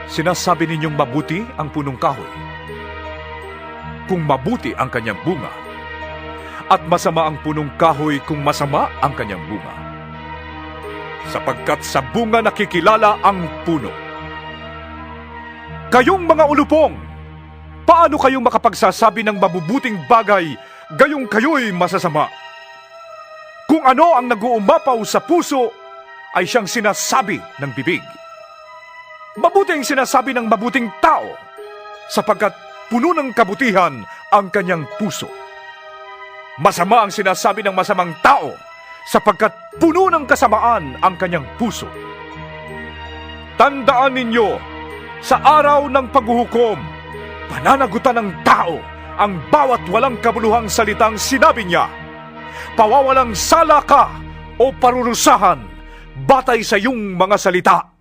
Sinasabi ninyong mabuti ang punong kahoy kung mabuti ang kanyang bunga, at masama ang punong kahoy kung masama ang kanyang bunga. Sapagkat sa bunga nakikilala ang puno. Kayong mga ulupong, paano kayong makapagsasabi ng mabubuting bagay gayong kayo'y masasama? Kung ano ang nag-uumapaw sa puso ay siyang sinasabi ng bibig. Mabuti ang sinasabi ng mabuting tao, sapagkat puno ng kabutihan ang kanyang puso. Masama ang sinasabi ng masamang tao, sapagkat puno ng kasamaan ang kanyang puso. Tandaan ninyo, sa araw ng paghuhukom, pananagutan ng tao ang bawat walang kabuluhang salitang sinabi niya. Pawawalang sala ka o parurusahan batay sa iyong mga salita.